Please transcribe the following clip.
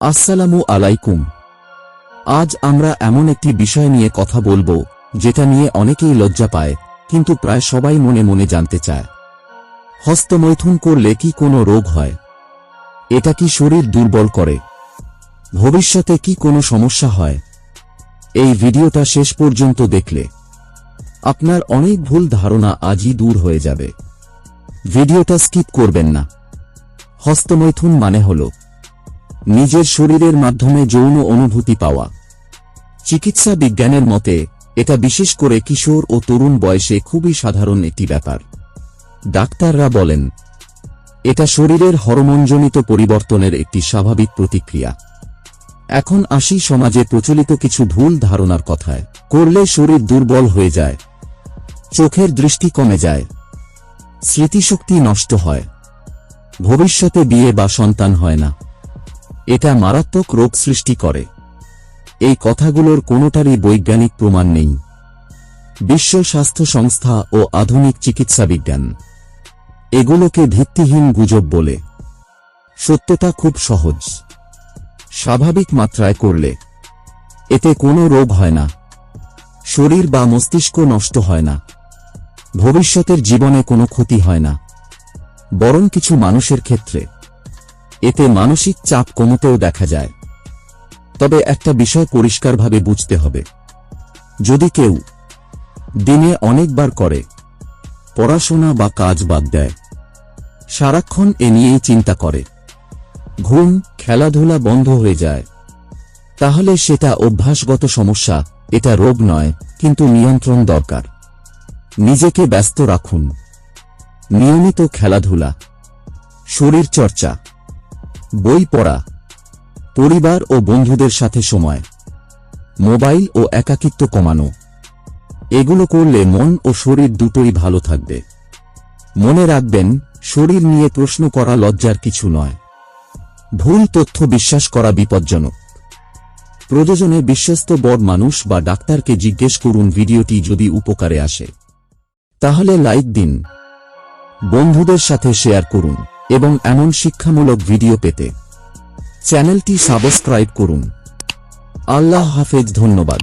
আসসালামু আলাইকুম। আজ আমরা এমন একটি বিষয় নিয়ে কথা বলবো যেটা নিয়ে অনেকেই লজ্জা পায়, কিন্তু প্রায় সবাই মনে মনে জানতে চায়। হস্তমৈথুন করলে কি কোনো রোগ হয়? এটা কি শরীর দুর্বল করে? ভবিষ্যতে কি কোনো সমস্যা হয়? এই ভিডিওটা শেষ পর্যন্ত দেখলে আপনার অনেক ভুল ধারণা আজই দূর হয়ে যাবে। ভিডিওটা স্কিপ করবেন না। হস্তমৈথুন মানে হলো নিজের শরীরের মাধ্যমে যৌন অনুভূতি পাওয়া। চিকিৎসা বিজ্ঞানের মতে এটা বিশেষ করে কিশোর ও তরুণ বয়সে খুবই সাধারণ একটি ব্যাপার। ডাক্তাররা বলেন এটা শরীরের হরমোনজনিত পরিবর্তনের একটি স্বাভাবিক প্রতিক্রিয়া। এখন আসি সমাজে প্রচলিত কিছু ভুল ধারণার কথায়। করলে শরীর দুর্বল হয়ে যায়, চোখের দৃষ্টি কমে যায়, স্মৃতিশক্তি নষ্ট হয়, ভবিষ্যতে বিয়ে বা সন্তান হয় না, এটা মারাত্মক রোগ সৃষ্টি করে। এই কথাগুলোর কোনোটারই বৈজ্ঞানিক প্রমাণ নেই। বিশ্ব স্বাস্থ্য সংস্থা ও আধুনিক চিকিৎসা বিজ্ঞান এগুলোকে ভিত্তিহীন গুজব বলে। সত্যতা খুব সহজ। স্বাভাবিক মাত্রায় করলে এতে কোনো রোগ হয় না, শরীর বা মস্তিষ্ক নষ্ট হয় না, ভবিষ্যতের জীবনে কোনো ক্ষতি হয় না। বরং কিছু মানুষের ক্ষেত্রে এতে মানসিক চাপ কমতেও দেখা যায়। তবে একটা বিষয় পরিষ্কারভাবে বুঝতে হবে, যদি কেউ দিনে অনেকবার করে, পড়াশোনা বা কাজ বাদ দেয়, সারাক্ষণ এ নিয়েই চিন্তা করে, ঘুম খেলাধুলা বন্ধ হয়ে যায়, তাহলে সেটা অভ্যাসগত সমস্যা। এটা রোগ নয়, কিন্তু নিয়ন্ত্রণ দরকার। নিজেকে ব্যস্ত রাখুন। নিয়মিত খেলাধুলা, শরীর চর্চা, বই পড়া, পরিবার ও বন্ধুদের সাথে সময়, মোবাইল ও একাকিত্ব কমানো, এগুলো করলে মন ও শরীর দুটোই ভালো থাকবে। মনে রাখবেন, শরীর নিয়ে প্রশ্ন করা লজ্জার কিছু নয়। ভুল তথ্য বিশ্বাস করা বিপজ্জনক। প্রয়োজনে বিশ্বস্ত বড় মানুষ বা ডাক্তারকে জিজ্ঞেস করুন। ভিডিওটি যদি উপকারে আসে তাহলে লাইক দিন, বন্ধুদের সাথে শেয়ার করুন এবং এমন শিক্ষামূলক ভিডিও পেতে চ্যানেলটি সাবস্ক্রাইব করুন। আল্লাহ হাফেজ। ধন্যবাদ।